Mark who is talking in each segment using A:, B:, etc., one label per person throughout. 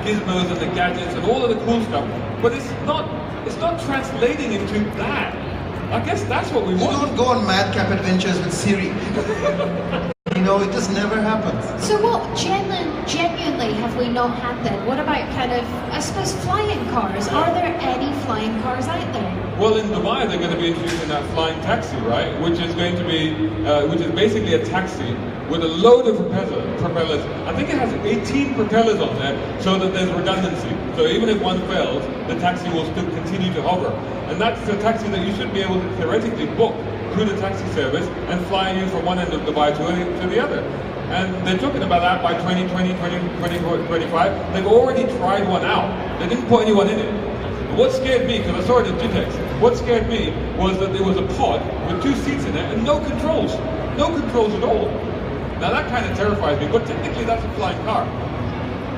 A: gizmos and the gadgets and all of the cool stuff, but it's not translating into that. I guess that's what we want.
B: You don't go on madcap adventures with Siri. You know, it just never happens.
C: So what genuinely have we not had then? What about kind of, I suppose, flying cars? Are there any flying cars out there?
A: Well, in Dubai they're going to be introducing that flying taxi, right? Which is going to be, which is basically a taxi with a load of propellers. I think it has 18 propellers on there, so that there's redundancy. So even if one fails, the taxi will still continue to hover. And that's a taxi that you should be able to theoretically book through the taxi service and fly you from one end of Dubai to the other. And they're talking about that by 2020, 2025. They've already tried one out. They didn't put anyone in it. What scared me, because I saw it at Jitex, what scared me was that there was a pod with 2 seats in it and no controls. No controls at all. Now that kind of terrifies me, but technically that's a flying car.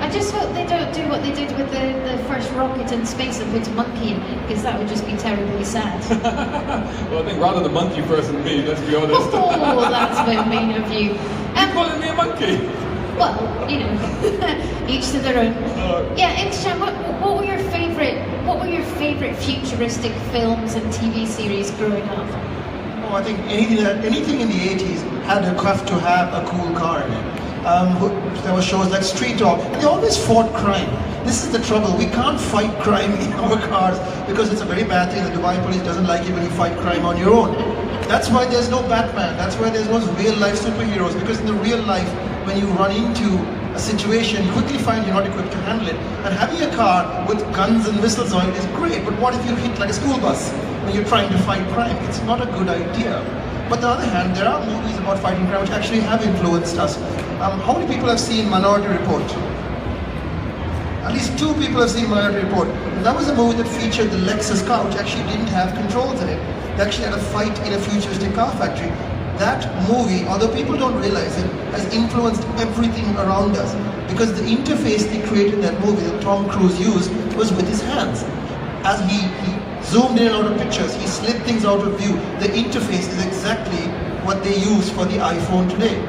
C: I just hope they don't do what they did with the first rocket in space and put a monkey in it, because that would just be terribly sad.
A: Well, I think rather the monkey first than me, let's be honest.
C: Oh, that's very mean of you.
A: You're calling me a monkey?
C: Well, you know, each to their own. Yeah, Imtihan, what were your favourite futuristic films and TV series growing up?
B: Oh, I think anything in the 80s had a have to have a cool car in it. There were shows like Street Talk, and they always fought crime. This is the trouble. We can't fight crime in our cars because it's a very bad thing. The Dubai police doesn't like it when you fight crime on your own. That's why there's no Batman. That's why there's no real life superheroes, because in the real life, when you run into a situation, you quickly find you're not equipped to handle it. And having a car with guns and whistles on it is great, but what if you hit like a school bus when you're trying to fight crime? It's not a good idea. But on the other hand, there are movies about fighting crime which actually have influenced us. How many people have seen Minority Report? At least 2 people have seen Minority Report. And that was a movie that featured the Lexus car, which actually didn't have controls in it. They actually had a fight in a futuristic car factory. That movie, although people don't realize it, has influenced everything around us. Because the interface they created in that movie that Tom Cruise used was with his hands. As he zoomed in and out of pictures, he slid things out of view. The interface is exactly what they use for the iPhone today.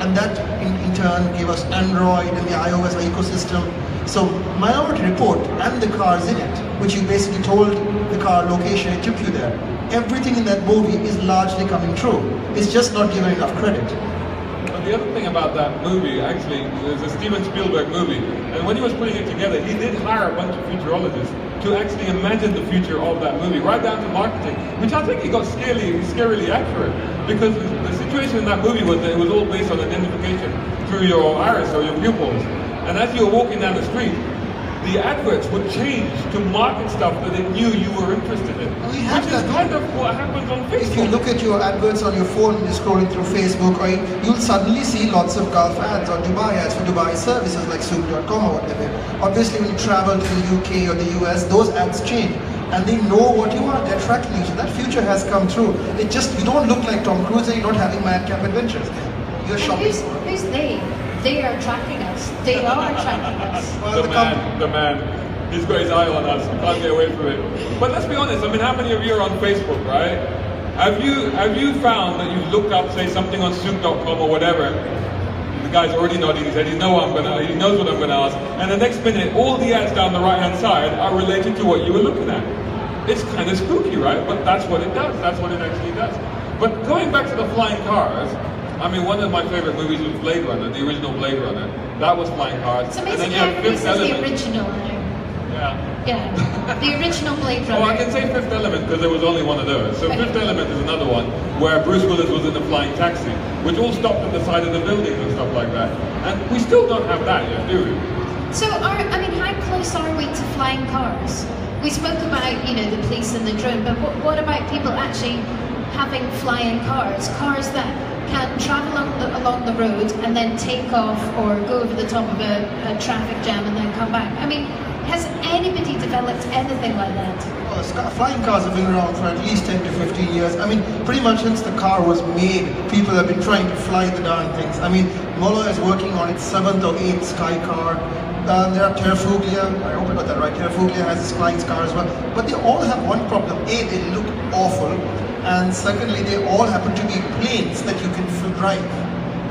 B: And that in turn gave us Android and the iOS ecosystem. So Minority Report and the cars in it, which you basically told the car location, it took you there. Everything in that movie is largely coming true. It's just not given enough credit.
A: But the other thing about that movie, actually, is a Steven Spielberg movie. And when he was putting it together, he did hire a bunch of futurologists to actually imagine the future of that movie, right down to marketing, which I think he got scarily accurate. Because the situation in that movie was that it was all based on identification through your iris or your pupils. And as you were walking down the street, the adverts would change to market stuff that it knew you were interested in. Which is kind of what happens on Facebook.
B: If you look at your adverts on your phone and you're scrolling through Facebook, you'll suddenly see lots of Gulf ads or Dubai ads for Dubai services like Souk.com or whatever. Obviously when you travel to the UK or the US, those ads change. And they know what you are, they're tracking you. So that future has come through. It just, you don't look like Tom Cruise and you're not having madcap adventures. You're shopping.
C: Who's they? They are tracking us. They are tracking us.
A: Well, the man. He's got his eye on us. We can't get away from it. But let's be honest. I mean, how many of you are on Facebook, right? Have you found that you've looked up, say, something on Souk.com or whatever? The guy's already nodding his head. He knows what I'm gonna ask. And the next minute, all the ads down the right-hand side are related to what you were looking at. It's kind of spooky, right? But that's what it does. That's what it actually does. But going back to the flying cars. I mean, one of my favorite movies was Blade Runner, the original Blade Runner. That was flying cars.
C: It's amazing how everybody says the original.
A: Yeah.
C: Yeah. The original Blade Runner.
A: Oh, I can say Fifth Element because there was only one of those. So Fifth Element is another one where Bruce Willis was in a flying taxi, which all stopped at the side of the building and stuff like that. And we still don't have that yet, do we?
C: So, how close are we to flying cars? We spoke about, the police and the drone, but what about people actually having flying cars? Cars that can travel along the road and then take off or go over the top of a traffic jam and then come back. I mean, has anybody developed anything like that?
B: Well, flying cars have been around for at least 10 to 15 years. I mean, pretty much since the car was made, people have been trying to fly the darn things. I mean, Mola is working on its 7th or 8th Sky car. There are Terrafuglia, I hope I got that right, Terrafuglia has its flying car as well. But they all have one problem. A, they look awful. And secondly, they all happen to be planes that you can drive.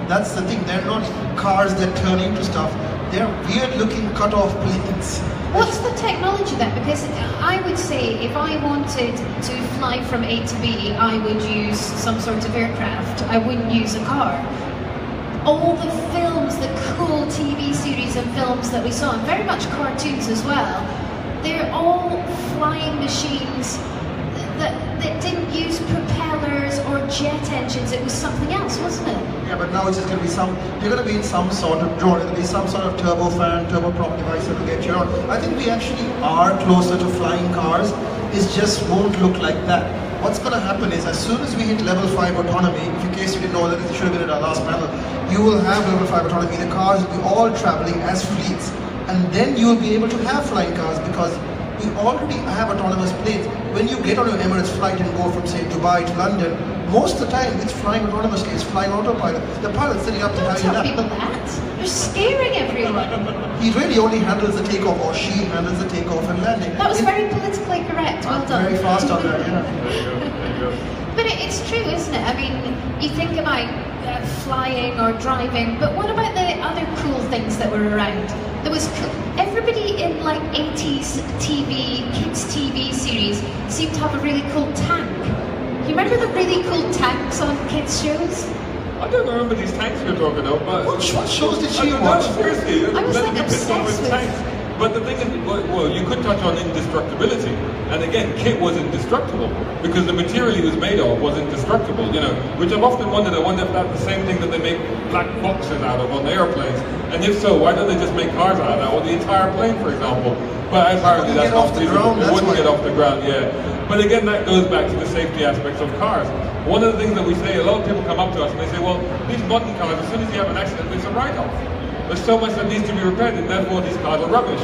B: That's the thing, they're not cars that turn into stuff. They're weird-looking cut-off planes.
C: What's the technology then? Because I would say if I wanted to fly from A to B, I would use some sort of aircraft. I wouldn't use a car. All the films, the cool TV series and films that we saw, and very much cartoons as well, they're all flying machines that didn't use propellers or jet engines. It was something else, wasn't it?
B: Yeah, but now it's just going to be you're going to be in some sort of drone. It'll be some sort of turbofan, turboprop device that will get you around. I think we actually are closer to flying cars. It just won't look like that. What's going to happen is, as soon as we hit level 5 autonomy, in case you didn't know that, it should have been in our last panel, you will have level 5 autonomy. The cars will be all traveling as fleets. And then you will be able to have flying cars, because we already have autonomous planes. When you get on your Emirates flight and go from, say, Dubai to London, most of the time it's flying autonomously, it's flying autopilot. The pilot's sitting up
C: Don't
B: behind you.
C: tell people that. You're scaring everyone.
B: He really only handles the takeoff, or she handles the takeoff and landing.
C: That was very politically correct. Well done.
B: Very fast on that, yeah.
A: There you go. There you go.
C: But it's true, isn't it? I mean, you think about flying or driving, but what about the other cool things that were around? There was everybody in like 80s TV, kids TV series seemed to have a really cool tank. You remember the really cool tanks on kids shows?
A: I don't remember these tanks you're talking about, but...
B: What shows did
A: I
B: she
A: don't
B: watch?
A: know, seriously.
C: I was like
A: Let's get
C: obsessed
A: on with
C: with
A: tanks. But the thing is, well, you could touch on indestructibility. And again, kit was indestructible because the material he was made of was indestructible, you know, which I've often wondered. I wonder if that's the same thing that they make black boxes out of on airplanes. And if so, why don't they just make cars out of that, or the entire plane, for example? But apparently that's not feasible. It wouldn't get off the ground, yeah. But again, that goes back to the safety aspects of cars. One of the things that we say, a lot of people come up to us and they say, well, these modern cars, as soon as you have an accident, it's a write-off. There's so much that needs to be repaired, and therefore these cars are rubbish.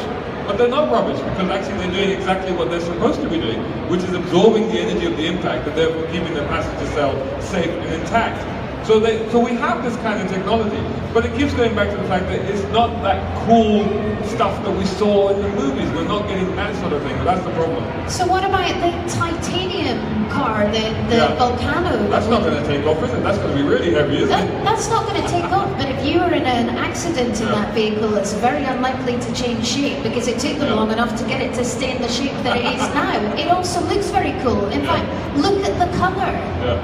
A: But they're not rubbish, because actually they're doing exactly what they're supposed to be doing, which is absorbing the energy of the impact and therefore keeping the passenger cell safe and intact. So we have this kind of technology, but it keeps going back to the fact that it's not that cool stuff that we saw in the movies. We're not getting that sort of thing. That's the problem.
C: So what about the titanium car, the Volcano?
A: That's not going to take off, is it? That's going to be really heavy, isn't it?
C: That's not going to take off, but if you were in an accident in that vehicle, it's very unlikely to change shape, because it took them long enough to get it to stay in the shape that it is now. It also looks very cool. In fact, look at the colour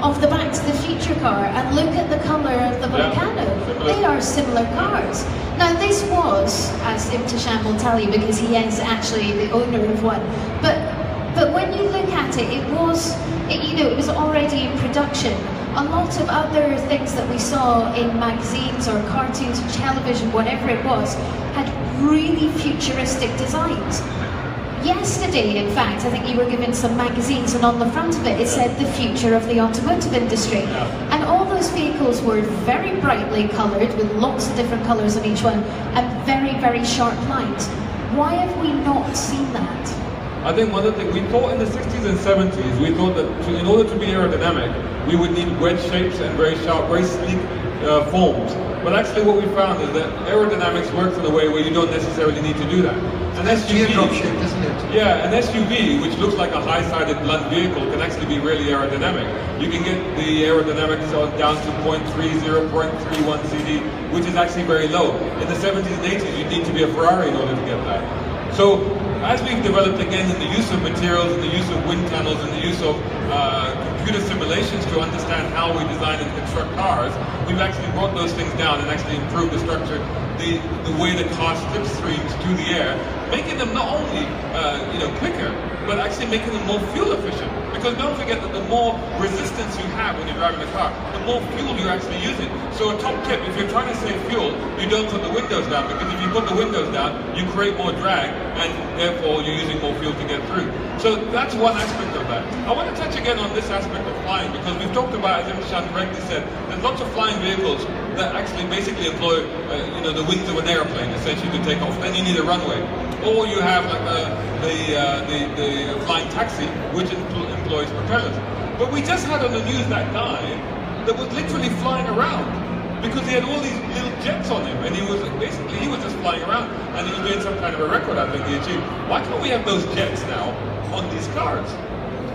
C: of the Back to the Future car, and look at the colour of the Volcano. They are similar cars. Now this was, as Imtisham will tell you, because he is actually the owner of one, but when you look at it, it was already in production. A lot of other things that we saw in magazines or cartoons or television, whatever it was, had really futuristic designs. Yesterday, in fact, I think you were given some magazines, and on the front of it, it said the future of the automotive industry. And all those vehicles were very brightly coloured, with lots of different colours on each one, and very, very sharp lines. Why have we not seen that?
A: I think one of the things we thought in the 60s and 70s, we thought that in order to be aerodynamic, we would need wedge shapes and very sharp, very sleek forms. But actually what we found is that aerodynamics works in a way where you don't necessarily need to do that. An SUV,
B: teardrop shaped, isn't it?
A: Yeah, an SUV, which looks like a high-sided blunt vehicle, can actually be really aerodynamic. You can get the aerodynamics down to 0.30, 0.31 CD, which is actually very low. In the 70s and 80s, you need to be a Ferrari in order to get that. So as we've developed again in the use of materials, in the use of wind tunnels, in the use of computer simulations to understand how we design and construct cars, we've actually brought those things down and actually improved the structure, the way the car slipstreams through the air, making them not only quicker, but actually making them more fuel efficient. Because don't forget that the more resistance you have when you're driving a car, the more fuel you're actually using. So a top tip, if you're trying to save fuel, you don't put the windows down, because if you put the windows down, you create more drag, and therefore you're using more fuel to get through. So that's one aspect of that. I want to touch again on this aspect of flying, because we've talked about, as Imtishan correctly said, there's lots of flying vehicles that actually basically employ the wings of an airplane, essentially, to take off. Then you need a runway. Or you have like the flying taxi, which employs propellers. But we just had on the news that guy that was literally flying around, because he had all these little jets on him, and he was just flying around, and he was doing some kind of a record, I think he achieved. Why can't we have those jets now on these cars?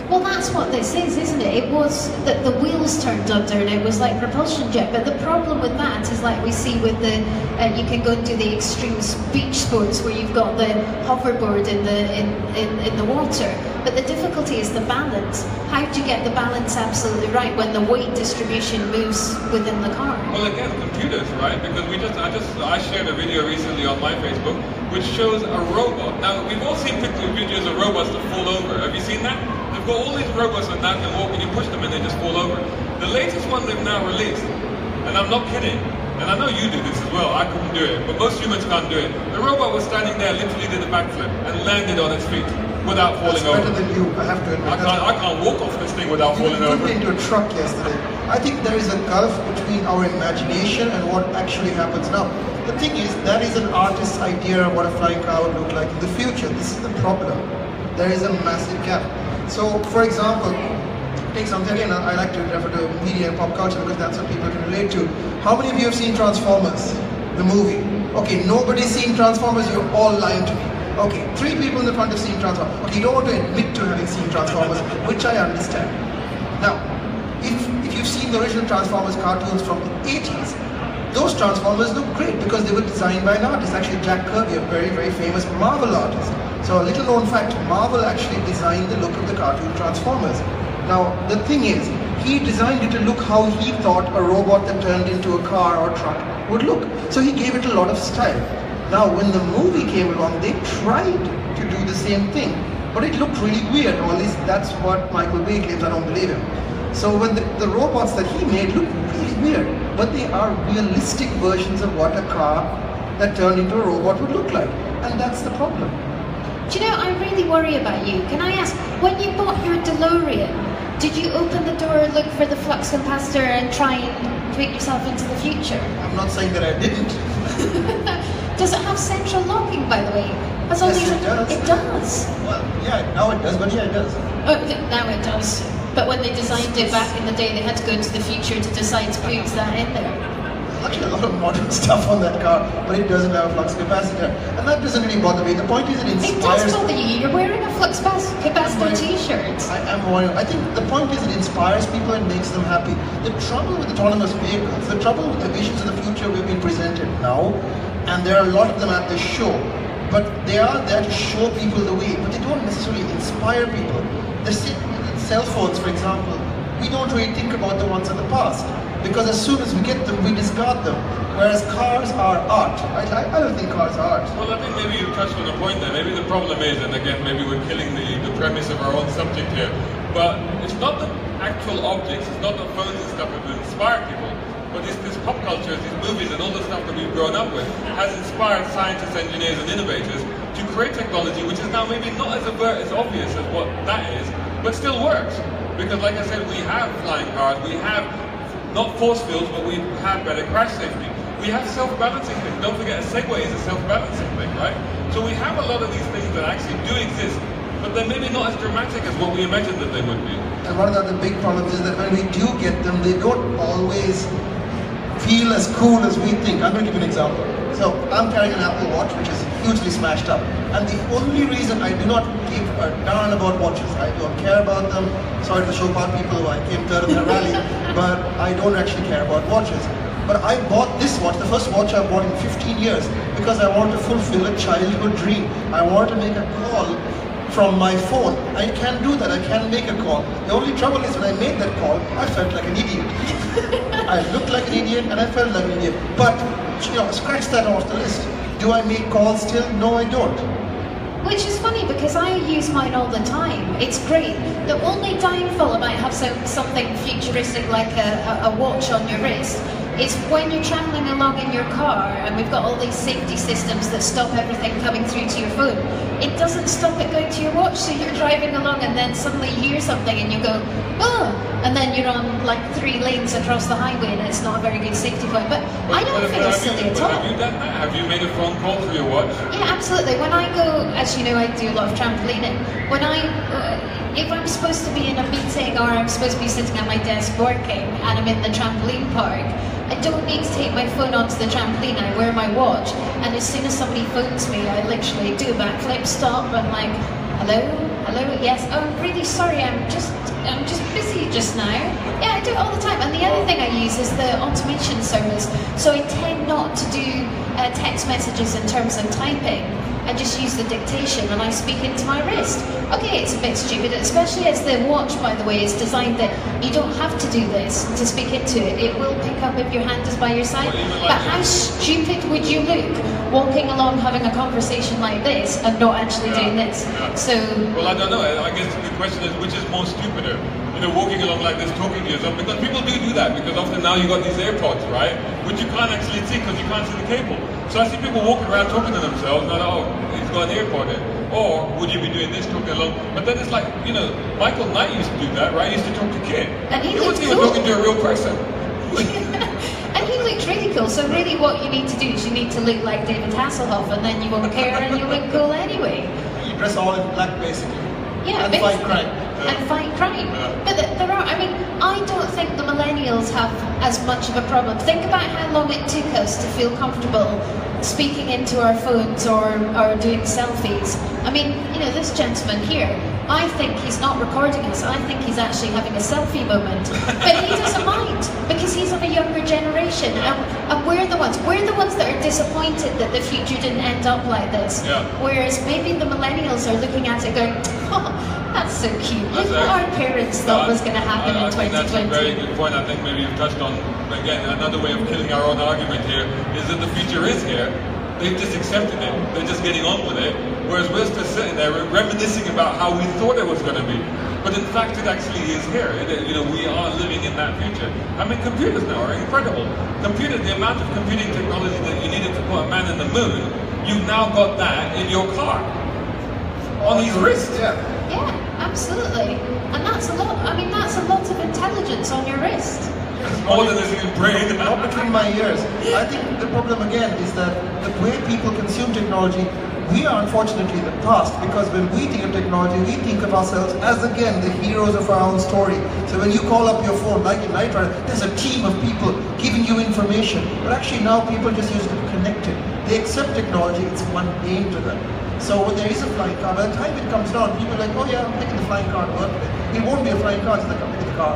C: Well, that's what this is, isn't it? It was that the wheels turned under and it was like propulsion jet. But the problem with that is like we see with the, you can go and do the extreme beach sports where you've got the hoverboard in the water. But the difficulty is the balance. How do you get the balance absolutely right when the weight distribution moves within the car?
A: Well, again, computers, right? Because I shared a video recently on my Facebook which shows a robot. Now, we've all seen pictures, videos of robots that fall over. Have you seen that? They've got all these robots that now can walk, and you push them and they just fall over. The latest one they've now released, and I'm not kidding, and I know you do this as well, I couldn't do it, but most humans can't do it. The robot was standing there, literally did a backflip, and landed on its feet without falling over.
B: Better than you, I have to admit.
A: I can't walk off this thing without falling over.
B: You put me into a truck yesterday. I think there is a gulf between our imagination and what actually happens now. The thing is, that is an artist's idea of what a flying car would look like in the future. This is the problem. There is a massive gap. So, for example, take something, again, I like to refer to media and pop culture because that's what people can relate to. How many of you have seen Transformers, the movie? Okay, nobody's seen Transformers, you're all lying to me. Okay, 3 people in the front have seen Transformers. Okay, you don't want to admit to having seen Transformers, which I understand. Now, if you've seen the original Transformers cartoons from the 80s, those Transformers look great because they were designed by an artist. Actually, Jack Kirby, a very, very famous Marvel artist. So a little known fact, Marvel actually designed the look of the cartoon Transformers. Now, the thing is, he designed it to look how he thought a robot that turned into a car or truck would look. So he gave it a lot of style. Now, when the movie came along, they tried to do the same thing, but it looked really weird, or at least that's what Michael Bay claims. I don't believe him. So when the robots that he made look really weird, but they are realistic versions of what a car that turned into a robot would look like, and that's the problem.
C: Do you know, I really worry about you. Can I ask, when you bought your DeLorean, did you open the door, look for the flux capacitor and try and tweak yourself into the future?
B: I'm not saying that I didn't.
C: Does it have central locking, by the way?
B: Yes, it does.
C: It does?
B: Well, yeah, now it does, but yeah, it does.
C: Oh, now it does. But when they designed it back in the day, they had to go into the future to decide to put that in there.
B: There's actually a lot of modern stuff on that car, but it doesn't have a flux capacitor. And that doesn't really bother me. The point is it inspires...
C: It does bother you. You're wearing a flux capacitor t-shirt.
B: I think the point is it inspires people and makes them happy. The trouble with autonomous vehicles, the trouble with the visions of the future we've been presented now, and there are a lot of them at the show, but they are there to show people the way, but they don't necessarily inspire people. The cell phones, for example, we don't really think about the ones of the past, because as soon as we get them, we discard them, whereas cars are art. I don't think cars are art.
A: Well, I think maybe you touched on a point there. Maybe the problem is, and again, maybe we're killing the premise of our own subject here, but it's not the actual objects, it's not the phones and stuff that inspire people, but this pop culture, these movies and all the stuff that we've grown up with has inspired scientists, engineers and innovators to create technology which is now maybe not as obvious as what that is, but still works. Because like I said, we have flying cars, we have not force fields, but we have better crash safety. We have self-balancing things. Don't forget, a Segway is a self-balancing thing, right? So we have a lot of these things that actually do exist, but they're maybe not as dramatic as what we imagined that they would be.
B: And one of the other big problems is that when we do get them, they don't always feel as cool as we think. I'm going to give you an example. So I'm carrying an Apple Watch, which is hugely smashed up. And the only reason I do not give a darn about watches, I don't care about them. Sorry to show part people who I came third in the rally, but I don't actually care about watches. But I bought this watch, the first watch I bought in 15 years, because I want to fulfill a childhood dream. I want to make a call from my phone. I can do that, I can make a call. The only trouble is when I made that call, I felt like an idiot. I looked like an idiot and I felt like an idiot. But, you know, scratch that off the list. Do I make calls still? No, I don't.
C: Which is funny because I use mine all the time. It's great. The only downfall it might have something futuristic like a watch on your wrist is when you're traveling along in your car and we've got all these safety systems that stop everything coming through to your phone. It doesn't stop it going to your watch, so you're driving along and then suddenly you hear something and you go, oh, and then you're on like 3 lanes across the highway and it's not a very good safety point. But I don't feel silly at all.
A: Have you done that? Have you made a phone call through your watch?
C: Yeah, absolutely. When I go, as you know, I do a lot of trampolining. When if I'm supposed to be in a meeting or I'm supposed to be sitting at my desk working and I'm in the trampoline park, I don't need to take my phone onto the trampoline. I wear my watch, and as soon as somebody phones me, I literally do a backflip, stop, I'm like, hello, hello, yes, oh, I'm really sorry, I'm just busy just now. Yeah, I do it all the time. And the other thing I use is the automation service. So I tend not to do text messages in terms of typing. I just use the dictation and I speak into my wrist. Okay, it's a bit stupid, especially as the watch, by the way, is designed that you don't have to do this to speak into it. It will pick up if your hand is by your side. But how stupid would you look walking along having a conversation like this and not actually doing this? So,
A: well, I don't know. I guess the question is, which is more stupider? You know, walking along like this, talking to yourself, because people do that, because often now you've got these AirPods, right, which you can't actually see because you can't see the cable. So I see people walking around talking to themselves, and oh, he's got an AirPod in. Or would you be doing this, talking along? But then it's like, you know, Michael Knight used to do that, right? He used to talk to Kit.
C: And he
A: wasn't even talking to a real person.
C: And he looks really cool, so really what you need to do is you need to look like David Hasselhoff, and then you won't care and you look cool anyway.
B: You dress all in black, basically.
C: Yeah,
B: and fight crime.
C: And fight crime. But there are, I mean, I don't think the millennials have as much of a problem. Think about how long it took us to feel comfortable speaking into our phones or doing selfies. I mean, you know, this gentleman here, I think he's not recording us. I think he's actually having a selfie moment. But he doesn't mind, because he's of a younger generation. And we're the ones that are disappointed that the future didn't end up like this.
A: Yeah.
C: Whereas maybe the millennials are looking at it going, oh, that's so cute. Look what our parents thought was going to happen in 2020.
A: That's a very good point. I think maybe you've touched on, again, another way of killing our own argument here, is that the future is here. They've just accepted it. They're just getting on with it. Whereas we're still sitting there reminiscing about how we thought it was going to be. But in fact, it actually is here. You know, we are living in that future. I mean, computers now are incredible. The amount of computing technology that you needed to put a man in the moon, you've now got that in your car. On his wrist.
B: Yeah.
C: Yeah, absolutely. And that's a lot. I mean, that's a lot of intelligence on your wrist.
A: It's more than is in your brain.
B: Not between my ears. I think the problem again is that the way people consume technology, we are unfortunately the past, because when we think of technology, we think of ourselves as, again, the heroes of our own story. So when you call up your phone, like in Night Rider, there's a team of people giving you information. But actually now people just use it to connect it. They accept technology, it's mundane to them. So when there is a flying car, by the time it comes down, people are like, oh yeah, I'm taking the flying car to work today. It won't be a flying car, it's like I'm taking the car.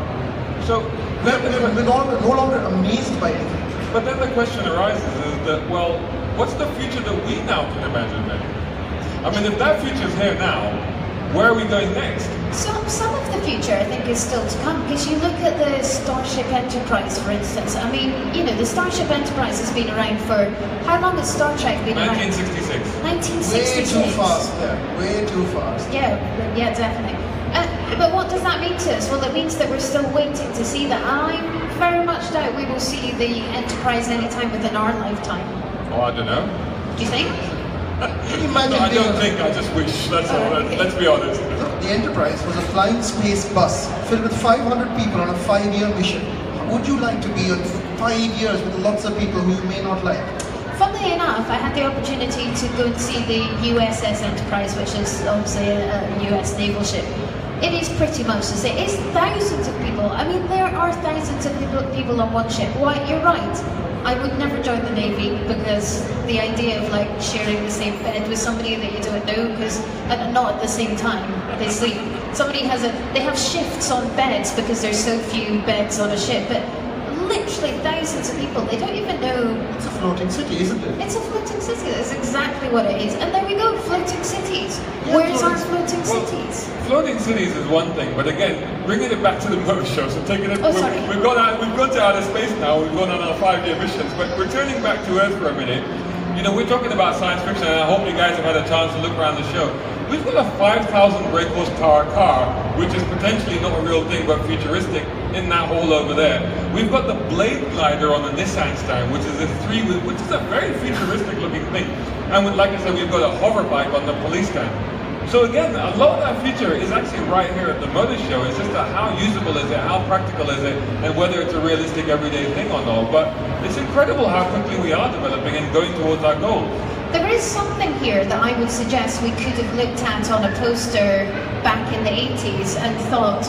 A: So
B: we're no longer amazed by anything.
A: But then the question arises is that, well, what's the future that we now can imagine then? I mean, if that future's here now, where are we going next?
C: Some of the future, I think, is still to come, because you look at the Starship Enterprise, for instance. I mean, you know, the Starship Enterprise has been around for, how long has Star Trek been around?
A: 1966.
C: 1966.
B: Way too fast there, way too fast.
C: Yeah, definitely. But what does that mean to us? Well, it means that we're still waiting to see that. I very much doubt we will see the Enterprise anytime within our lifetime.
A: Oh, I don't know.
C: Do you think?
B: Can you imagine?
A: No, I don't think, I just wish. That's all.
C: Okay.
A: Let's be honest.
B: The Enterprise was a flying space bus filled with 500 people on a 5-year mission. Would you like to be on 5 years with lots of people who you may not like?
C: Funnily enough, I had the opportunity to go and see the USS Enterprise, which is obviously a US naval ship. It is pretty much the same. It's thousands of people. I mean, there are thousands of people on one ship. Why, you're right. I would never join the Navy, because the idea of like sharing the same bed with somebody that you don't know, because not at the same time they sleep. They have shifts on beds because there's so few beds on a ship, but literally thousands of people, they don't even know.
B: It's a floating city, isn't it?
C: It's a floating city, that's exactly what it is. And there we go, floating cities.
B: Yeah,
C: Where's our floating cities?
A: Floating cities is one thing, but again, bringing it back to the motor show, so taking it,
C: sorry.
A: we've gone to outer space now, we've gone on our 5-year missions, but returning back to Earth for a minute, you know, we're talking about science fiction, and I hope you guys have had a chance to look around the show. We've got a 5,000 brake horsepower car, which is potentially not a real thing, but futuristic, in that hole over there. We've got the Blade Glider on the Nissan stand, which is which is a very futuristic looking thing. And like I said, we've got a hover bike on the police stand. So again, a lot of that future is actually right here at the motor show. It's just how usable is it, how practical is it, and whether it's a realistic everyday thing or not. But it's incredible how quickly we are developing and going towards our goal.
C: There is something here that I would suggest we could have looked at on a poster back in the 80s and thought,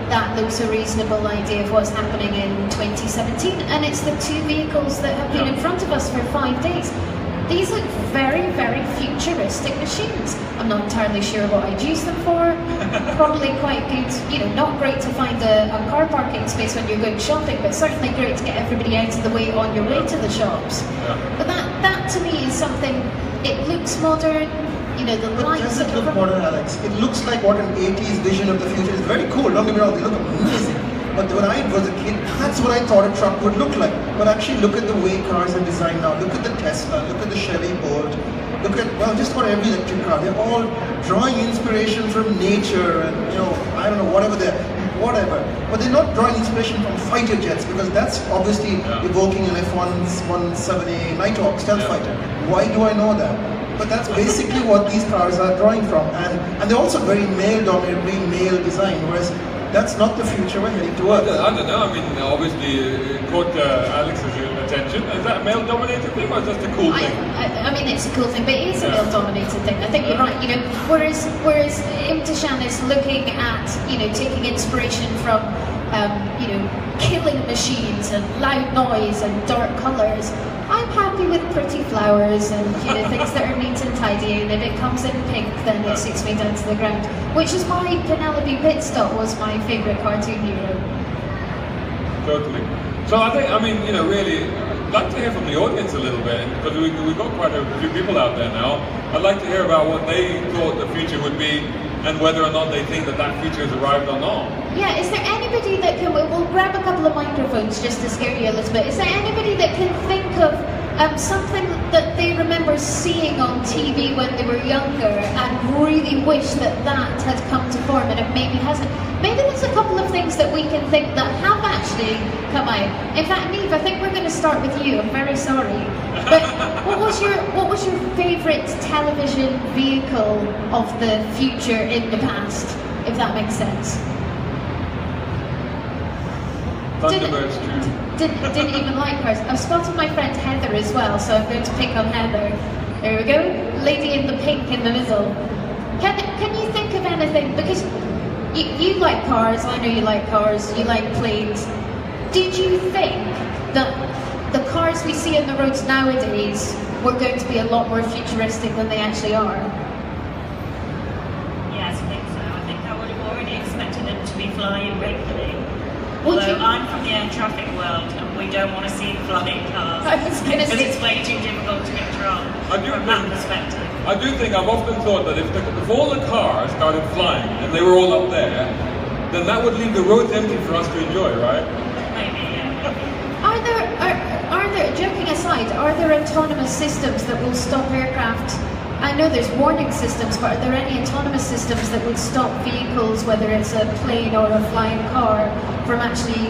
C: that looks a reasonable idea of what's happening in 2017, and it's the two vehicles that have been in front of us for 5 days. These look very, very futuristic machines. I'm not entirely sure what I'd use them for. Probably quite good, you know, not great to find a car parking space when you're going shopping, but certainly great to get everybody out of the way on your way to the shops. But that to me is something, it looks modern, you know, the lights...
B: Does it look modern, Alex? It looks like what an 80s vision of the future is. Very cool, don't get me wrong, they look amazing. But when I was a kid, that's what I thought a truck would look like. But actually look at the way cars are designed now. Look at the Tesla, look at the Chevy Bolt, look at, well, just about every electric car. They're all drawing inspiration from nature and, you know, I don't know, whatever. But they're not drawing inspiration from fighter jets, because that's obviously evoking an F-117A Nighthawk stealth fighter. Why do I know that? But that's basically what these cars are drawing from. And they're also very male-dominated, very male design, whereas that's not the future we're heading towards.
A: I don't know. I mean, obviously, it caught Alex's attention. Is that a male-dominated thing, or is that a cool thing?
C: I mean, it's a cool thing, but it is a male-dominated thing. I think you're right. You know, whereas Imtishan is looking at, you know, taking inspiration from, you know, killing machines and loud noise and dark colours. I'm happy with pretty flowers and, you know, things that are neat and tidy, and if it comes in pink then it suits me down to the ground. Which is why Penelope Pitstop was my favourite cartoon hero.
A: Totally. So I think, I mean, you know, really, I'd like to hear from the audience a little bit, because we've got quite a few people out there now. I'd like to hear about what they thought the future would be, and whether or not they think that that future has arrived or not.
C: Yeah, is there anybody that can, we'll grab a couple of microphones just to scare you a little bit. Is there anybody that can think of something that they remember seeing on TV when they were younger and really wish that that had come to form and it maybe hasn't? Maybe there's a couple of things that we can think that have actually come out. In fact, Niamh, I think we're going to start with you. I'm very sorry. But what was your favourite television vehicle of the future in the past, if that makes sense?
A: Thunderbirds too.
C: Didn't even like cars. I've spotted my friend Heather as well, so I'm going to pick on Heather. There we go. Lady in the pink in the middle. Can you think of anything? Because you like cars, I know you like cars, you like planes. Did you think that the cars we see on the roads nowadays were going to be a lot more futuristic than they actually are?
D: Yes, I think so. I think I would have already expected them to be flying regularly. Although I'm from the air traffic world and we don't want to see flying cars. Because it's way too difficult to control from that perspective.
A: I do think, I've often thought that if all the cars started flying and they were all up there, then that would leave the roads empty for us to enjoy, right?
D: Maybe, yeah.
C: Are there, joking aside, are there autonomous systems that will stop aircraft? I know there's warning systems, but are there any autonomous systems that would stop vehicles, whether it's a plane or a flying car, from actually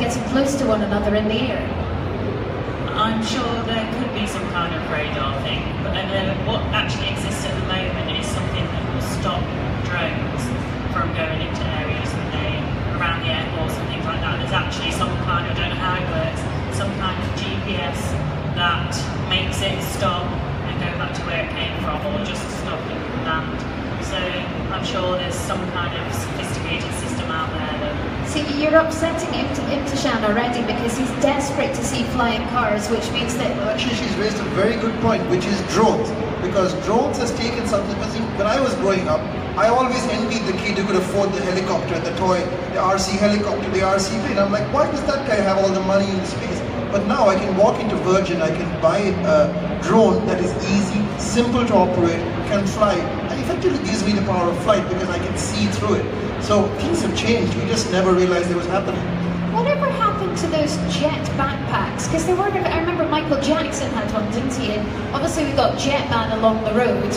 C: getting close to one another in the air?
D: I'm sure there could be some kind of radar thing, but what actually exists at the moment is something that will stop drones from going into areas that they, around the airports and things like that. There's actually some kind, I don't know how it works, some kind of GPS that makes it stop and go back to where it came from, or just stop and land. So I'm sure there's some kind of sophisticated system out there that...
C: See, you're upsetting Imtishan already because he's desperate to see flying cars, which means that...
B: Well, actually, she's raised a very good point, which is drones. Because drones has taken something, because when I was growing up, I always envied the kid who could afford the helicopter, the toy, the RC helicopter, the RC plane. I'm like, why does that guy have all the money in space? But now I can walk into Virgin, I can buy a drone that is easy, simple to operate, can fly, and effectively gives me the power of flight because I can see through it. So things have changed, we just never realized it was happening.
C: Whatever happened to those jet backpacks? Because there were, I remember Michael Jackson had one, didn't he? And obviously we got Jetman along the road.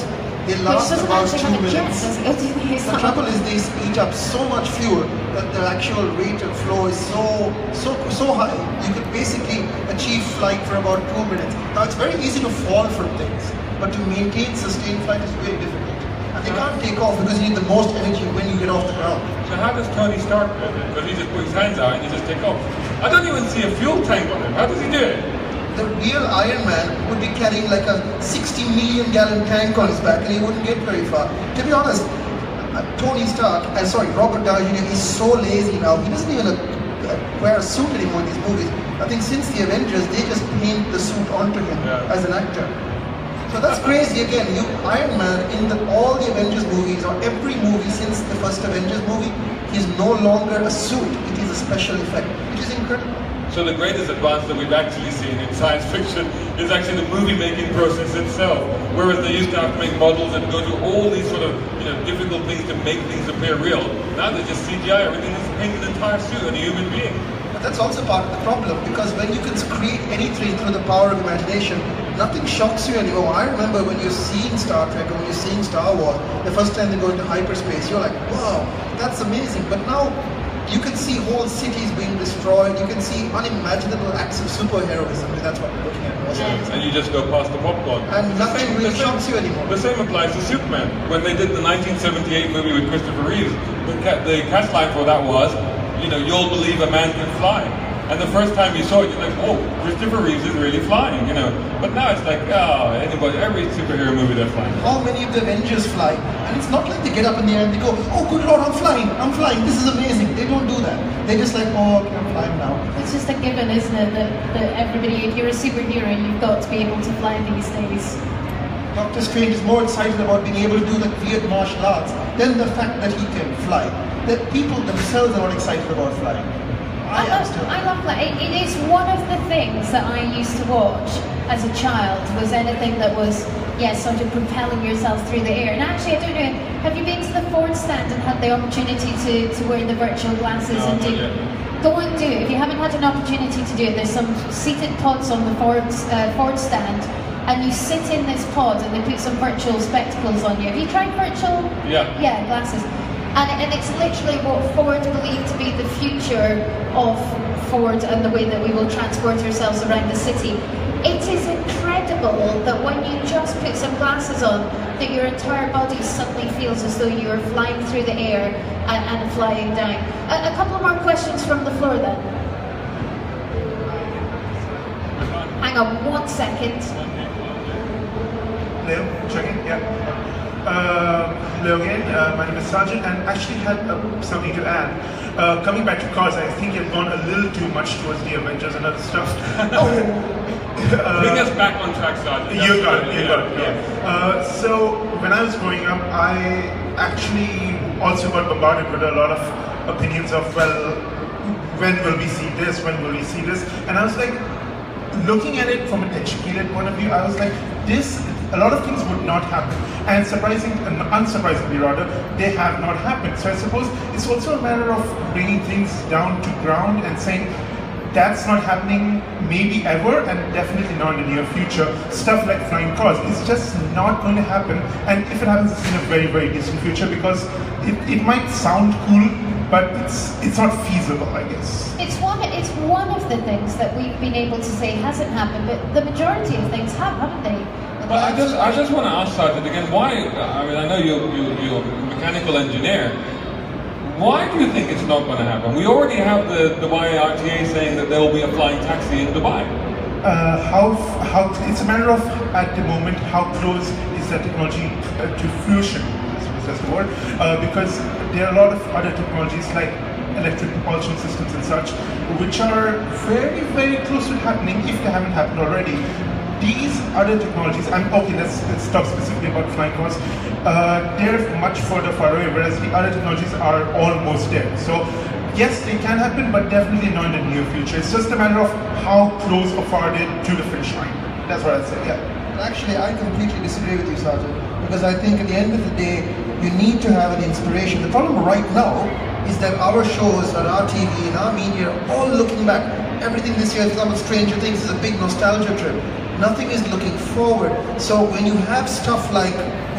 B: They last about 2 minutes.
C: Jet,
B: the trouble is they eat up so much fuel that the actual rate of flow is so high. You could basically achieve flight for about 2 minutes. Now it's very easy to fall from things, but to maintain sustained flight is very difficult. And they can't take off because you need the most energy when you get off the ground.
A: So how does Tony Stark do it? Because he just puts his hands out and he just takes off. I don't even see a fuel tank on him. How does he do it?
B: The real Iron Man would be carrying like a 60 million gallon tank on his back and he wouldn't get very far. To be honest, Robert Downey Jr. is so lazy now. He doesn't even wear a suit anymore in these movies. I think since the Avengers, they just paint the suit onto him as an actor. So that's crazy again. Iron Man in all the Avengers movies, or every movie since the first Avengers movie, he's no longer a suit. It is a special effect, which is incredible.
A: So the greatest advance that we've actually seen in science fiction is actually the movie making process itself. Whereas they used to have to make models and go through all these sort of difficult things to make things appear real. Now they just CGI everything, is paint an entire suit and a human being.
B: But that's also part of the problem, because when you can create anything through the power of imagination, nothing shocks you anymore. I remember when you're seeing Star Trek or when you're seeing Star Wars, the first time they go into hyperspace, you're like, wow, that's amazing. But now you can see whole cities being destroyed. You can see unimaginable acts of superheroism. I mean, that's what we're looking at.
A: And you just go past the popcorn.
B: And nothing really shocks you anymore.
A: The same applies to Superman. When they did the 1978 movie with Christopher Reeves, the catchline for that was, you'll believe a man can fly. And the first time you saw it, you're like, oh, Christopher Reeves is really flying, But now it's like, every superhero movie they're flying.
B: How many of the Avengers fly? And it's not like they get up in the air and they go, oh, good Lord, I'm flying, this is amazing. They don't do that. They're just like, oh, okay, I'm flying now.
C: It's just a given, isn't it, that everybody, if you're a superhero, you've got to be able to fly these days.
B: Doctor Strange is more excited about being able to do the weird martial arts than the fact that he can fly. That people themselves are not excited about flying. I
C: love that. It is one of the things that I used to watch as a child, was anything that was, sort of propelling yourself through the air. And actually, I don't know, have you been to the Ford stand and had the opportunity to wear the virtual glasses and do? Go and do it. If you haven't had an opportunity to do it, there's some seated pods on the Ford stand, and you sit in this pod and they put some virtual spectacles on you. Have you tried virtual? Yeah, glasses. And it's literally what Ford believed to be the future of Ford and the way that we will transport ourselves around the city. It is incredible that when you just put some glasses on, that your entire body suddenly feels as though you are flying through the air and flying down. A couple more questions from the floor then. Hang on 1 second.
E: Hello, checking, yeah. Hello again, my name is Sajid, and actually had something to add. Coming back to cars, I think you've gone a little too much towards the Avengers and other stuff.
A: Bring us back on track, Sajid.
E: You got it, yeah. So, when I was growing up, I actually also got bombarded with a lot of opinions of, well, when will we see this, when will we see this? And I was like, looking at it from an educated point of view, I was like, a lot of things would not happen, and unsurprisingly rather, they have not happened. So I suppose it's also a matter of bringing things down to ground and saying that's not happening maybe ever, and definitely not in the near future. Stuff like flying cars is just not going to happen, and if it happens, it's in a very, very distant future, because it might sound cool, but it's not feasible, I guess.
C: It's one of the things that we've been able to say hasn't happened, but the majority of things have, haven't they?
A: But I just want to ask Sajid again, why, I know you're a mechanical engineer, why do you think it's not going to happen? We already have the Dubai RTA saying that there will be a flying taxi in Dubai.
E: It's a matter of, at the moment, how close is that technology to fruition, that's the word, because there are a lot of other technologies like electric propulsion systems and such, which are very, very close to happening if they haven't happened already. These other technologies, let's talk specifically about flying cars, they're much far away, whereas the other technologies are almost there. So yes, they can happen, but definitely not in the near future. It's just a matter of how close or far they're to the finish line. That's what I'd say, yeah.
B: Actually, I completely disagree with you, Sajid, because I think at the end of the day, you need to have an inspiration. The problem right now is that our shows, our TV, and our media are all looking back. Everything this year, for example, Stranger Things is a big nostalgia trip. Nothing is looking forward. So when you have stuff like,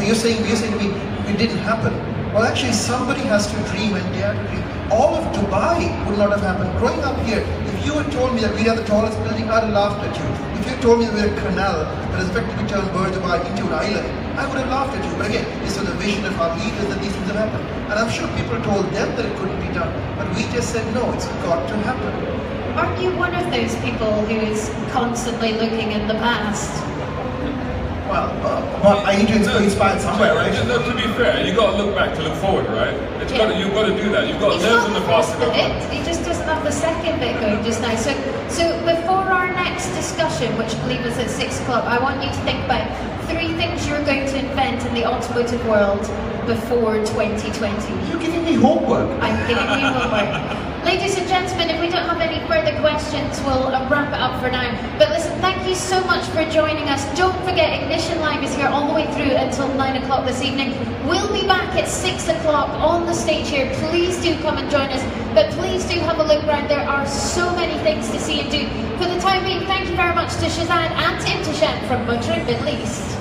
B: you're saying to me, it didn't happen. Well, actually, somebody has to dream and dare to dream. All of Dubai would not have happened. Growing up here, if you had told me that we had the tallest building, I'd have laughed at you. If you had told me that we had a canal that has effectively turned Dubai into an island, I would have laughed at you. But again, this was the vision of our leaders that these things have happened. And I'm sure people told them that it couldn't be done. But we just said, no, it's got to happen.
C: Aren't you one of those people who is constantly looking in the past?
B: Well, but I need to be inspired somewhere, right?
A: No, to be fair, you got to look back to look forward, right? You've got to do that. You've got to learn from the past to go forward.
C: He just doesn't have the second bit going just now. So before our next discussion, which I believe is at 6 o'clock, I want you to think about 3 things you're going to invent in the automotive world before 2020.
B: You're giving me homework.
C: I'm giving you homework. Ladies and gentlemen, if we don't have any further questions, we'll wrap it up for now. But listen, thank you so much for joining us. Don't forget, Ignition Live is here all the way through until 9 o'clock this evening. We'll be back at 6 o'clock on the stage here. Please do come and join us. But please do have a look around. There are so many things to see and do. For the time being, thank you very much to Shazad and to Imtishan from Motoring Middle East.